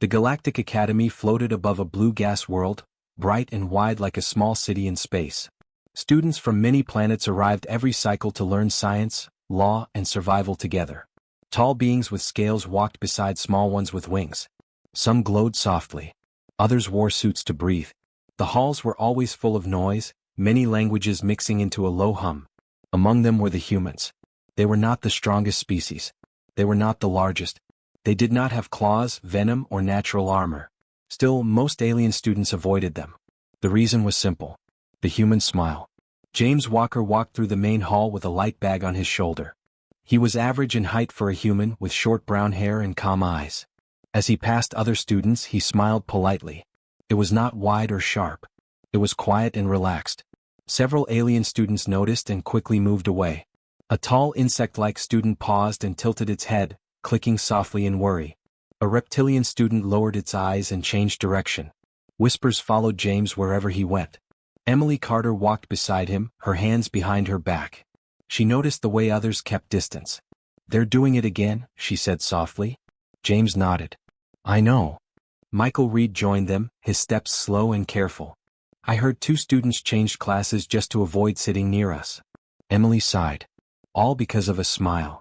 The Galactic Academy floated above a blue gas world, bright and wide like a small city in space. Students from many planets arrived every cycle to learn science, law, and survival together. Tall beings with scales walked beside small ones with wings. Some glowed softly. Others wore suits to breathe. The halls were always full of noise, many languages mixing into a low hum. Among them were the humans. They were not the strongest species. They were not the largest. They did not have claws, venom, or natural armor. Still, most alien students avoided them. The reason was simple. The human smile. James Walker walked through the main hall with a light bag on his shoulder. He was average in height for a human, with short brown hair and calm eyes. As he passed other students, he smiled politely. It was not wide or sharp. It was quiet and relaxed. Several alien students noticed and quickly moved away. A tall insect-like student paused and tilted its head, clicking softly in worry. A reptilian student lowered its eyes and changed direction. Whispers followed James wherever he went. Emily Carter walked beside him, her hands behind her back. She noticed the way others kept distance. "They're doing it again," she said softly. James nodded. "I know." Michael Reed joined them, his steps slow and careful. "I heard 2 students changed classes just to avoid sitting near us." Emily sighed. All because of a smile.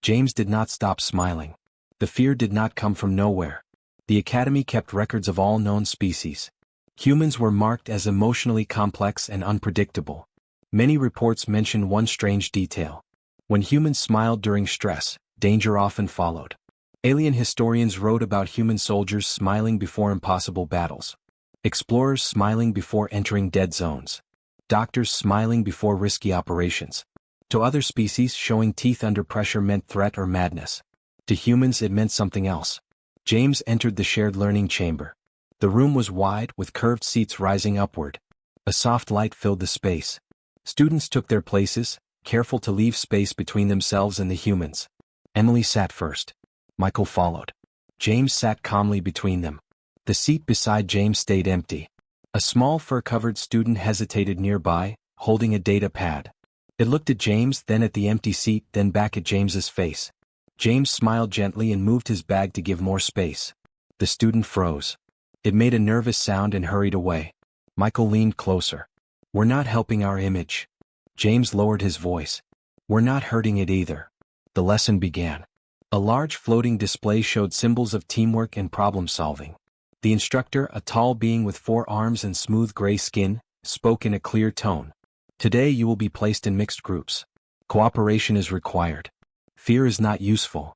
James did not stop smiling. The fear did not come from nowhere. The Academy kept records of all known species. Humans were marked as emotionally complex and unpredictable. Many reports mention one strange detail. When humans smiled during stress, danger often followed. Alien historians wrote about human soldiers smiling before impossible battles. Explorers smiling before entering dead zones. Doctors smiling before risky operations. To other species, showing teeth under pressure meant threat or madness. To humans, it meant something else. James entered the shared learning chamber. The room was wide, with curved seats rising upward. A soft light filled the space. Students took their places, careful to leave space between themselves and the humans. Emily sat first. Michael followed. James sat calmly between them. The seat beside James stayed empty. A small fur-covered student hesitated nearby, holding a data pad. It looked at James, then at the empty seat, then back at James's face. James smiled gently and moved his bag to give more space. The student froze. It made a nervous sound and hurried away. Michael leaned closer. "We're not helping our image." James lowered his voice. "We're not hurting it either." The lesson began. A large floating display showed symbols of teamwork and problem-solving. The instructor, a tall being with 4 arms and smooth gray skin, spoke in a clear tone. "Today you will be placed in mixed groups. Cooperation is required. Fear is not useful."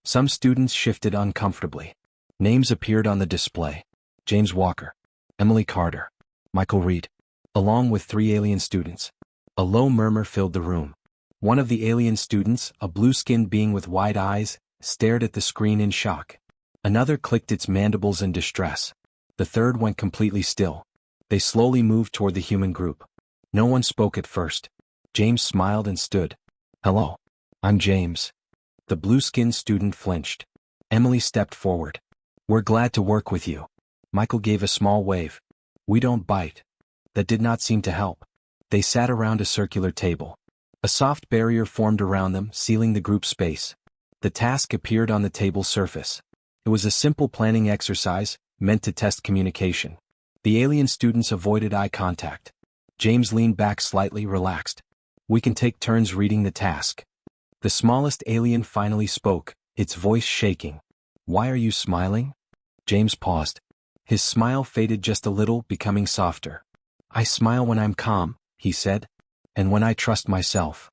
Some students shifted uncomfortably. Names appeared on the display. James Walker, Emily Carter, Michael Reed, along with 3 alien students. A low murmur filled the room. One of the alien students, a blue-skinned being with wide eyes, stared at the screen in shock. Another clicked its mandibles in distress. The third went completely still. They slowly moved toward the human group. No one spoke at first. James smiled and stood. "Hello. I'm James." The blue-skinned student flinched. Emily stepped forward. "We're glad to work with you." Michael gave a small wave. "We don't bite." That did not seem to help. They sat around a circular table. A soft barrier formed around them, sealing the group space. The task appeared on the table's surface. It was a simple planning exercise, meant to test communication. The alien students avoided eye contact. James leaned back slightly, relaxed. "We can take turns reading the task." The smallest alien finally spoke, its voice shaking. "Why are you smiling?" James paused. His smile faded just a little, becoming softer. "I smile when I'm calm," he said. "And when I trust myself."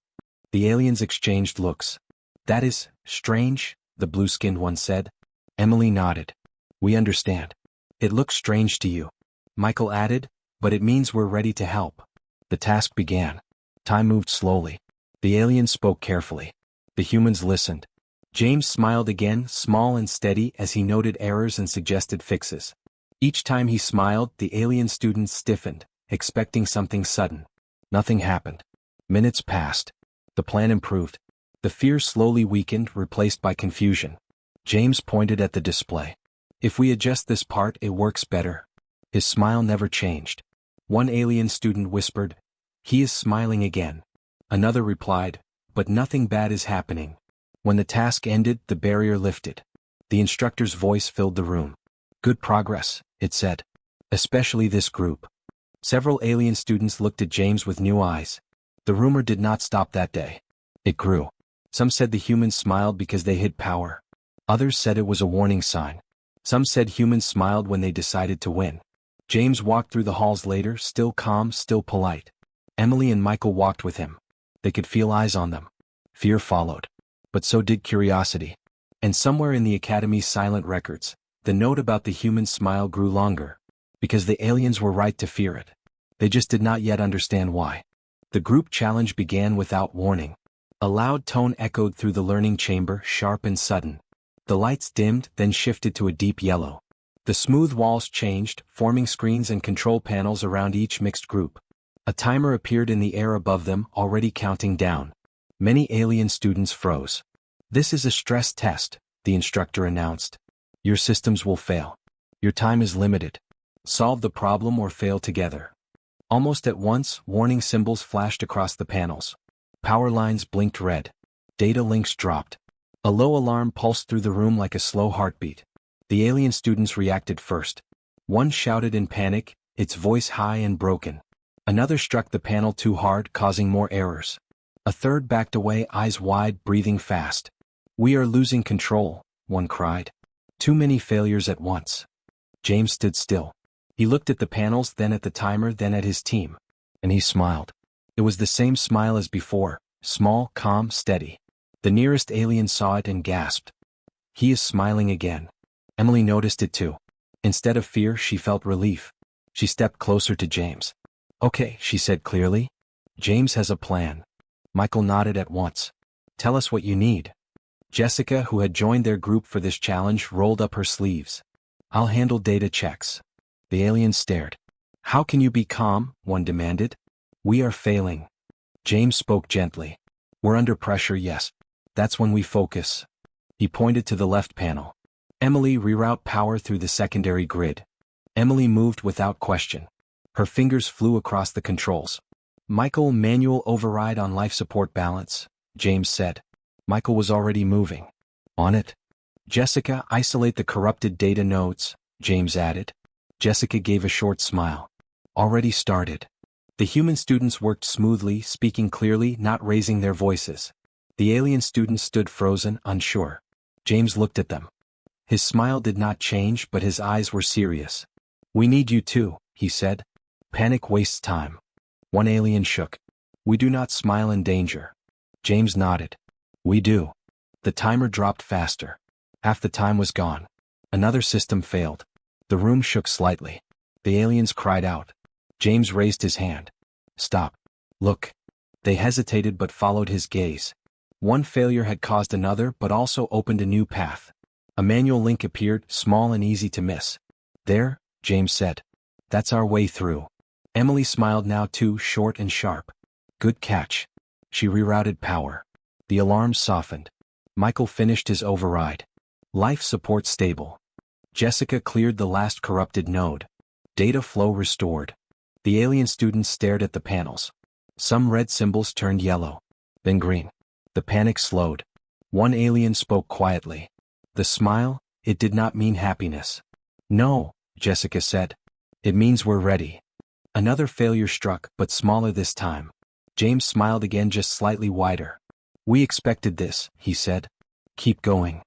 The aliens exchanged looks. "That is strange," the blue-skinned one said. Emily nodded. "We understand. It looks strange to you," Michael added, "but it means we're ready to help." The task began. Time moved slowly. The aliens spoke carefully. The humans listened. James smiled again, small and steady, as he noted errors and suggested fixes. Each time he smiled, the alien students stiffened, expecting something sudden. Nothing happened. Minutes passed. The plan improved. The fear slowly weakened, replaced by confusion. James pointed at the display. "If we adjust this part, it works better." His smile never changed. One alien student whispered, "He is smiling again." Another replied, "But nothing bad is happening." When the task ended, the barrier lifted. The instructor's voice filled the room. Good progress, it said. Especially this group. Several alien students looked at James with new eyes. The rumor did not stop that day. It grew. Some said the humans smiled because they hid power. Others said it was a warning sign. Some said humans smiled when they decided to win. James walked through the halls later, still calm, still polite. Emily and Michael walked with him. They could feel eyes on them. Fear followed. But so did curiosity. And somewhere in the Academy's silent records, the note about the human smile grew longer. Because the aliens were right to fear it. They just did not yet understand why. The group challenge began without warning. A loud tone echoed through the learning chamber, sharp and sudden. The lights dimmed, then shifted to a deep yellow. The smooth walls changed, forming screens and control panels around each mixed group. A timer appeared in the air above them, already counting down. Many alien students froze. "This is a stress test," the instructor announced. "Your systems will fail. Your time is limited. Solve the problem or fail together." Almost at once, warning symbols flashed across the panels. Power lines blinked red. Data links dropped. A low alarm pulsed through the room like a slow heartbeat. The alien students reacted first. One shouted in panic, its voice high and broken. Another struck the panel too hard, causing more errors. A third backed away, eyes wide, breathing fast. "We are losing control," one cried. "Too many failures at once." James stood still. He looked at the panels, then at the timer, then at his team. And he smiled. It was the same smile as before, small, calm, steady. The nearest alien saw it and gasped. "He is smiling again." Emily noticed it too. Instead of fear, she felt relief. She stepped closer to James. "Okay," she said clearly. "James has a plan." Michael nodded at once. "Tell us what you need." Jessica, who had joined their group for this challenge, rolled up her sleeves. "I'll handle data checks." The aliens stared. "How can you be calm?" one demanded. "We are failing." James spoke gently. "We're under pressure, yes. That's when we focus." He pointed to the left panel. "Emily, reroute power through the secondary grid." Emily moved without question. Her fingers flew across the controls. "Michael, manual override on life support balance," James said. Michael was already moving. "On it." "Jessica, isolate the corrupted data nodes," James added. Jessica gave a short smile. "Already started." The human students worked smoothly, speaking clearly, not raising their voices. The alien students stood frozen, unsure. James looked at them. His smile did not change, but his eyes were serious. "We need you too," he said. "Panic wastes time." One alien shook. "We do not smile in danger." James nodded. "We do." The timer dropped faster. Half the time was gone. Another system failed. The room shook slightly. The aliens cried out. James raised his hand. "Stop. Look." They hesitated but followed his gaze. One failure had caused another but also opened a new path. A manual link appeared, small and easy to miss. "There," James said. "That's our way through." Emily smiled now too, short and sharp. "Good catch." She rerouted power. The alarms softened. Michael finished his override. Life support stable. Jessica cleared the last corrupted node. Data flow restored. The alien students stared at the panels. Some red symbols turned yellow. Then green. The panic slowed. One alien spoke quietly. The smile, it did not mean happiness. "No," Jessica said. "It means we're ready." Another failure struck, but smaller this time. James smiled again, just slightly wider. "We expected this," he said. "Keep going."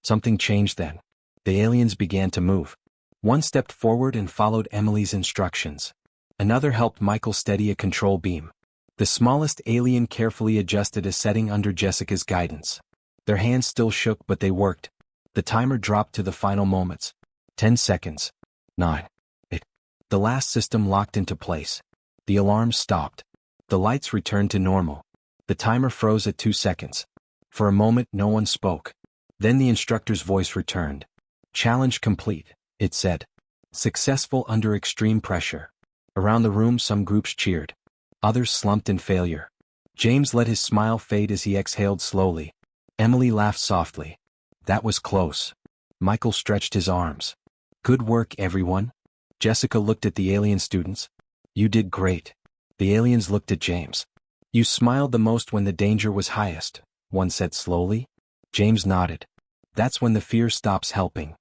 Something changed then. The aliens began to move. One stepped forward and followed Emily's instructions. Another helped Michael steady a control beam. The smallest alien carefully adjusted a setting under Jessica's guidance. Their hands still shook, but they worked. The timer dropped to the final moments. 10 seconds. 9. 8. The last system locked into place. The alarms stopped. The lights returned to normal. The timer froze at 2 seconds. For a moment, no one spoke. Then the instructor's voice returned. "Challenge complete," it said. "Successful under extreme pressure." Around the room, some groups cheered. Others slumped in failure. James let his smile fade as he exhaled slowly. Emily laughed softly. "That was close." Michael stretched his arms. "Good work, everyone." Jessica looked at the alien students. "You did great." The aliens looked at James. "You smiled the most when the danger was highest," one said slowly. James nodded. "That's when the fear stops helping."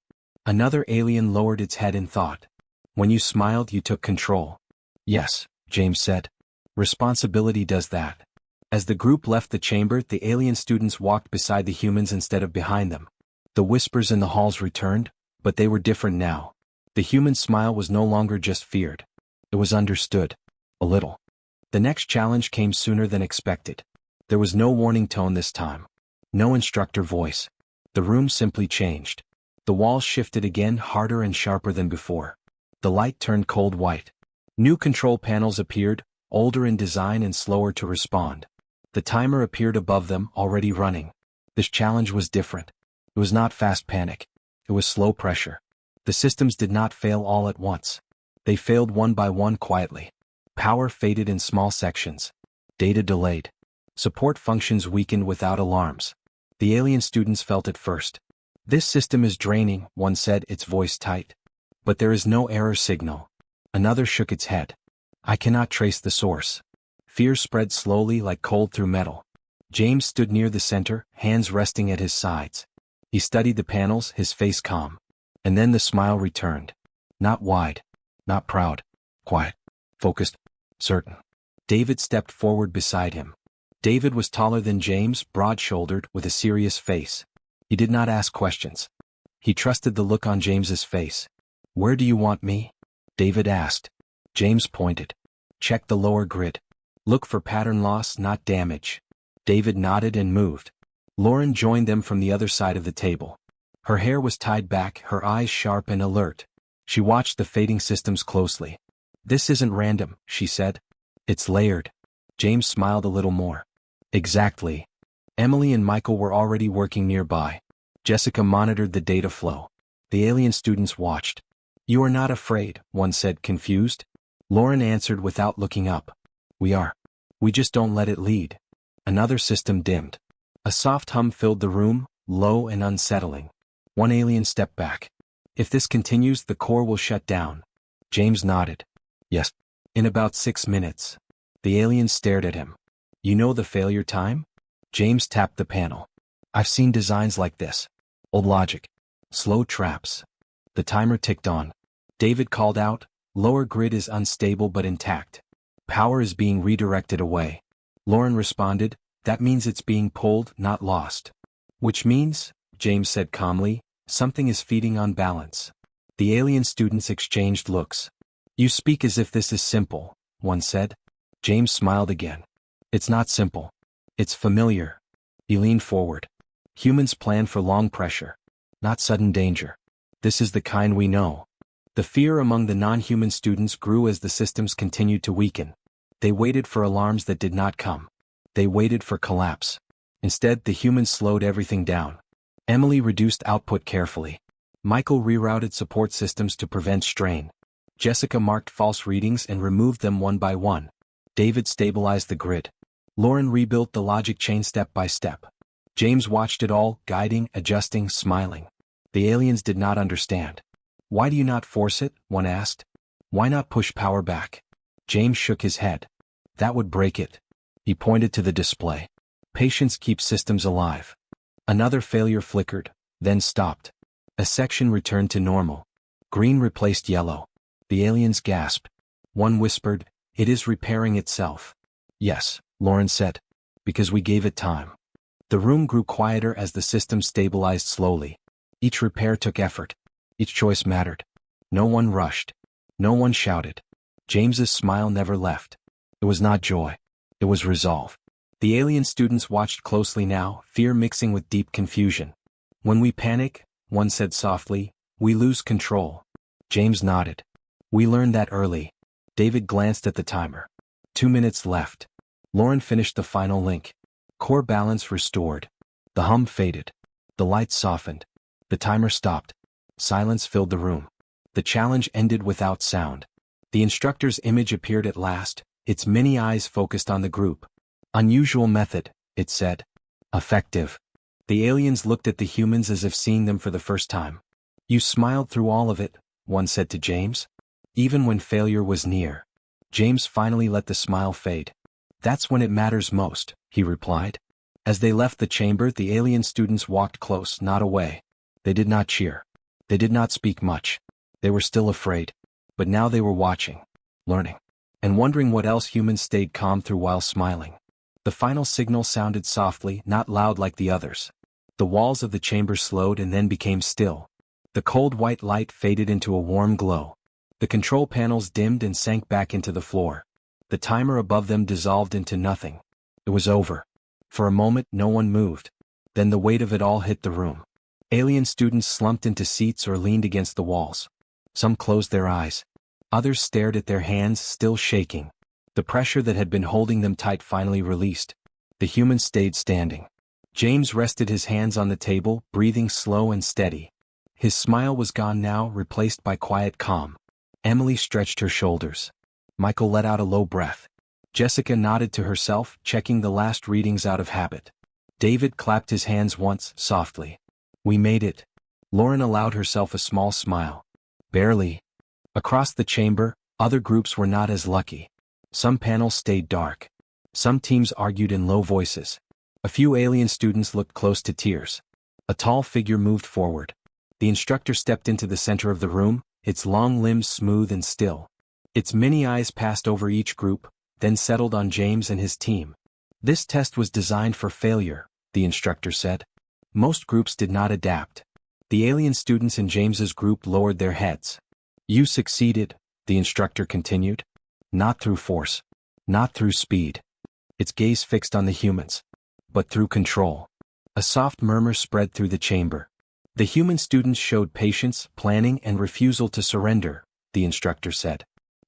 Another alien lowered its head in thought. When you smiled, you took control. Yes, James said. Responsibility does that. As the group left the chamber, the alien students walked beside the humans instead of behind them. The whispers in the halls returned, but they were different now. The human smile was no longer just feared. It was understood. A little. The next challenge came sooner than expected. There was no warning tone this time. No instructor voice. The room simply changed. The walls shifted again, harder and sharper than before. The light turned cold white. New control panels appeared, older in design and slower to respond. The timer appeared above them, already running. This challenge was different. It was not fast panic. It was slow pressure. The systems did not fail all at once. They failed one by one quietly. Power faded in small sections. Data delayed. Support functions weakened without alarms. The alien students felt it first. This system is draining, one said, its voice tight. But there is no error signal. Another shook its head. I cannot trace the source. Fear spread slowly like cold through metal. James stood near the center, hands resting at his sides. He studied the panels, his face calm. And then the smile returned. Not wide. Not proud. Quiet. Focused. Certain. David stepped forward beside him. David was taller than James, broad-shouldered, with a serious face. He did not ask questions. He trusted the look on James's face. Where do you want me? David asked. James pointed. Check the lower grid. Look for pattern loss, not damage. David nodded and moved. Lauren joined them from the other side of the table. Her hair was tied back, her eyes sharp and alert. She watched the fading systems closely. This isn't random, she said. It's layered. James smiled a little more. Exactly. Emily and Michael were already working nearby. Jessica monitored the data flow. The alien students watched. You are not afraid, one said, confused. Lauren answered without looking up. We are. We just don't let it lead. Another system dimmed. A soft hum filled the room, low and unsettling. One alien stepped back. If this continues, the core will shut down. James nodded. Yes. In about 6 minutes. The aliens stared at him. You know the failure time? James tapped the panel. I've seen designs like this. Old logic. Slow traps. The timer ticked on. David called out, lower grid is unstable but intact. Power is being redirected away. Lauren responded, that means it's being pulled, not lost. Which means, James said calmly, something is feeding on balance. The alien students exchanged looks. You speak as if this is simple, one said. James smiled again. It's not simple. It's familiar. He leaned forward. Humans plan for long pressure, not sudden danger. This is the kind we know. The fear among the non-human students grew as the systems continued to weaken. They waited for alarms that did not come. They waited for collapse. Instead, the humans slowed everything down. Emily reduced output carefully. Michael rerouted support systems to prevent strain. Jessica marked false readings and removed them one by one. David stabilized the grid. Lauren rebuilt the logic chain step by step. James watched it all, guiding, adjusting, smiling. The aliens did not understand. Why do you not force it? One asked. Why not push power back? James shook his head. That would break it. He pointed to the display. Patience keeps systems alive. Another failure flickered, then stopped. A section returned to normal. Green replaced yellow. The aliens gasped. One whispered, it is repairing itself. Yes, Lauren said. Because we gave it time. The room grew quieter as the system stabilized slowly. Each repair took effort. Each choice mattered. No one rushed. No one shouted. James's smile never left. It was not joy. It was resolve. The alien students watched closely now, fear mixing with deep confusion. When we panic, one said softly, we lose control. James nodded. We learned that early. David glanced at the timer. 2 minutes left. Lauren finished the final link. Core balance restored. The hum faded. The lights softened. The timer stopped. Silence filled the room. The challenge ended without sound. The instructor's image appeared at last, its many eyes focused on the group. Unusual method, it said. Effective. The aliens looked at the humans as if seeing them for the first time. You smiled through all of it, one said to James. Even when failure was near. James finally let the smile fade. That's when it matters most, he replied. As they left the chamber, the alien students walked close, not away. They did not cheer. They did not speak much. They were still afraid. But now they were watching, learning, and wondering what else. Humans stayed calm through while smiling. The final signal sounded softly, not loud like the others. The walls of the chamber slowed and then became still. The cold white light faded into a warm glow. The control panels dimmed and sank back into the floor. The timer above them dissolved into nothing. It was over. For a moment no one moved. Then the weight of it all hit the room. Alien students slumped into seats or leaned against the walls. Some closed their eyes. Others stared at their hands, still shaking. The pressure that had been holding them tight finally released. The humans stayed standing. James rested his hands on the table, breathing slow and steady. His smile was gone now, replaced by quiet calm. Emily stretched her shoulders. Michael let out a low breath. Jessica nodded to herself, checking the last readings out of habit. David clapped his hands once, softly. We made it. Lauren allowed herself a small smile. Barely. Across the chamber, other groups were not as lucky. Some panels stayed dark. Some teams argued in low voices. A few alien students looked close to tears. A tall figure moved forward. The instructor stepped into the center of the room, its long limbs smooth and still. Its many eyes passed over each group, then settled on James and his team. This test was designed for failure, the instructor said. Most groups did not adapt. The alien students in James's group lowered their heads. You succeeded, the instructor continued. Not through force. Not through speed. Its gaze fixed on the humans. But through control. A soft murmur spread through the chamber. The human students showed patience, planning, and refusal to surrender, the instructor said.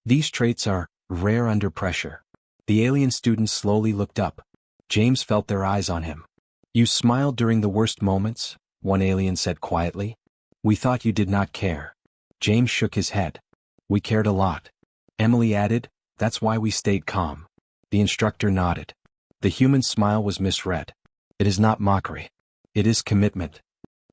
These traits are rare under pressure. The alien students slowly looked up. James felt their eyes on him. You smiled during the worst moments, one alien said quietly. We thought you did not care. James shook his head. We cared a lot. Emily added, that's why we stayed calm. The instructor nodded. The human smile was misread. It is not mockery. It is commitment.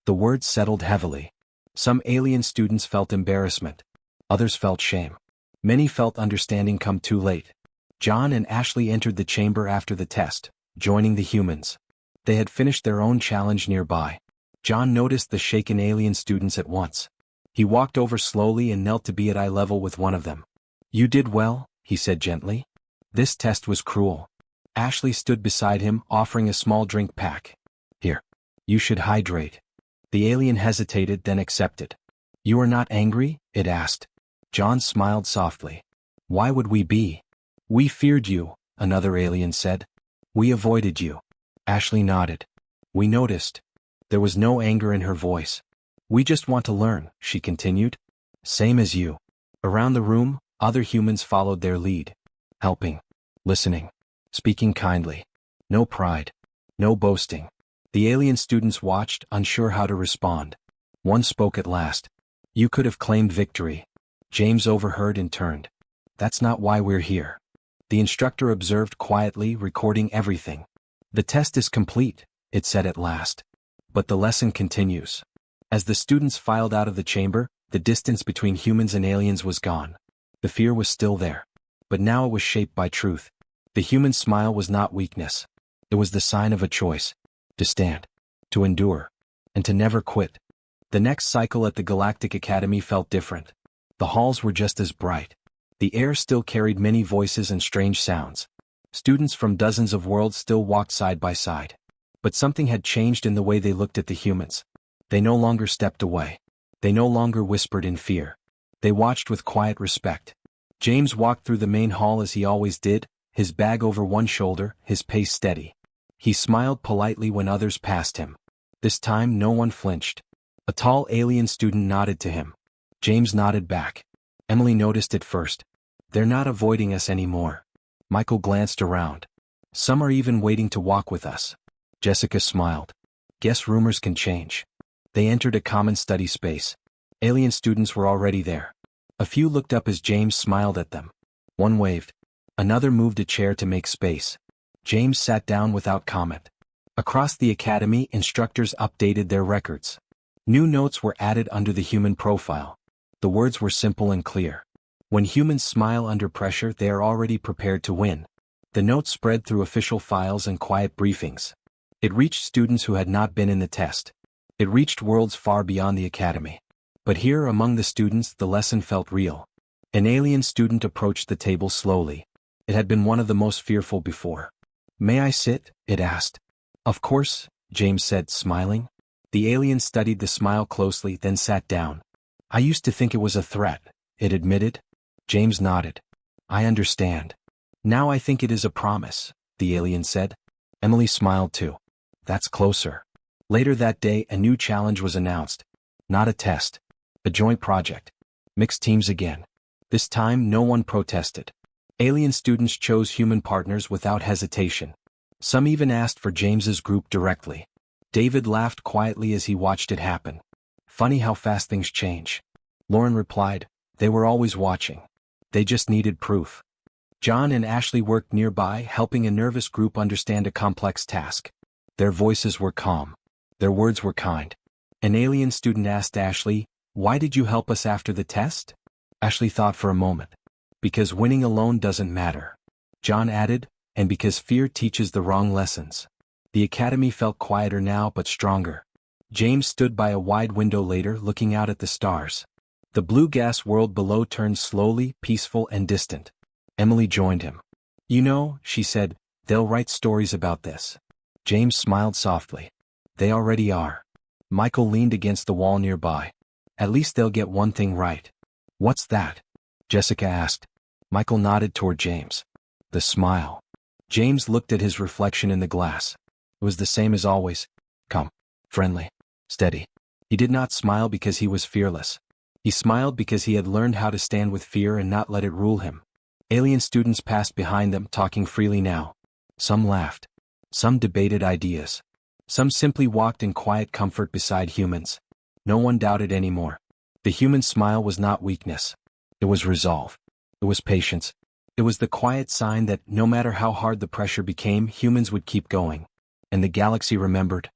The words settled heavily. Some alien students felt embarrassment. Others felt shame. Many felt understanding come too late. John and Ashley entered the chamber after the test, joining the humans. They had finished their own challenge nearby. John noticed the shaken alien students at once. He walked over slowly and knelt to be at eye level with one of them. You did well, he said gently. This test was cruel. Ashley stood beside him, offering a small drink pack. Here. You should hydrate. The alien hesitated, then accepted. You are not angry? It asked. John smiled softly. Why would we be? We feared you, another alien said. We avoided you. Ashley nodded. We noticed. There was no anger in her voice. We just want to learn, she continued. Same as you. Around the room, other humans followed their lead. Helping. Listening. Speaking kindly. No pride. No boasting. The alien students watched, unsure how to respond. One spoke at last. You could have claimed victory. James overheard and turned. That's not why we're here. The instructor observed quietly, recording everything. The test is complete, it said at last. But the lesson continues. As the students filed out of the chamber, the distance between humans and aliens was gone. The fear was still there. But now it was shaped by truth. The human smile was not weakness. It was the sign of a choice. To stand. To endure. And to never quit. The next cycle at the Galactic Academy felt different. The halls were just as bright. The air still carried many voices and strange sounds. Students from dozens of worlds still walked side by side. But something had changed in the way they looked at the humans. They no longer stepped away. They no longer whispered in fear. They watched with quiet respect. James walked through the main hall as he always did, his bag over one shoulder, his pace steady. He smiled politely when others passed him. This time no one flinched. A tall alien student nodded to him. James nodded back. Emily noticed it first. They're not avoiding us anymore. Michael glanced around. Some are even waiting to walk with us. Jessica smiled. Guess rumors can change. They entered a common study space. Alien students were already there. A few looked up as James smiled at them. One waved. Another moved a chair to make space. James sat down without comment. Across the academy, instructors updated their records. New notes were added under the human profile. The words were simple and clear. When humans smile under pressure, they are already prepared to win. The notes spread through official files and quiet briefings. It reached students who had not been in the test. It reached worlds far beyond the academy. But here among the students the lesson felt real. An alien student approached the table slowly. It had been one of the most fearful before. "May I sit?" it asked. "Of course," James said, smiling. The alien studied the smile closely, then sat down. "I used to think it was a threat," it admitted. James nodded. "I understand. Now I think it is a promise," the alien said. Emily smiled too. "That's closer." Later that day a new challenge was announced. Not a test. A joint project. Mixed teams again. This time no one protested. Alien students chose human partners without hesitation. Some even asked for James's group directly. David laughed quietly as he watched it happen. "Funny how fast things change." Lauren replied, "They were always watching. They just needed proof." John and Ashley worked nearby, helping a nervous group understand a complex task. Their voices were calm. Their words were kind. An alien student asked Ashley, "Why did you help us after the test?" Ashley thought for a moment. "Because winning alone doesn't matter." John added, "And because fear teaches the wrong lessons." The academy felt quieter now but stronger. James stood by a wide window later, looking out at the stars. The blue gas world below turned slowly, peaceful and distant. Emily joined him. "You know," she said, "they'll write stories about this." James smiled softly. "They already are." Michael leaned against the wall nearby. "At least they'll get one thing right." "What's that?" Jessica asked. Michael nodded toward James. "The smile." James looked at his reflection in the glass. It was the same as always. Calm, friendly, steady. He did not smile because he was fearless. He smiled because he had learned how to stand with fear and not let it rule him. Alien students passed behind them, talking freely now. Some laughed. Some debated ideas. Some simply walked in quiet comfort beside humans. No one doubted anymore. The human smile was not weakness. It was resolve. It was patience. It was the quiet sign that, no matter how hard the pressure became, humans would keep going. And the galaxy remembered.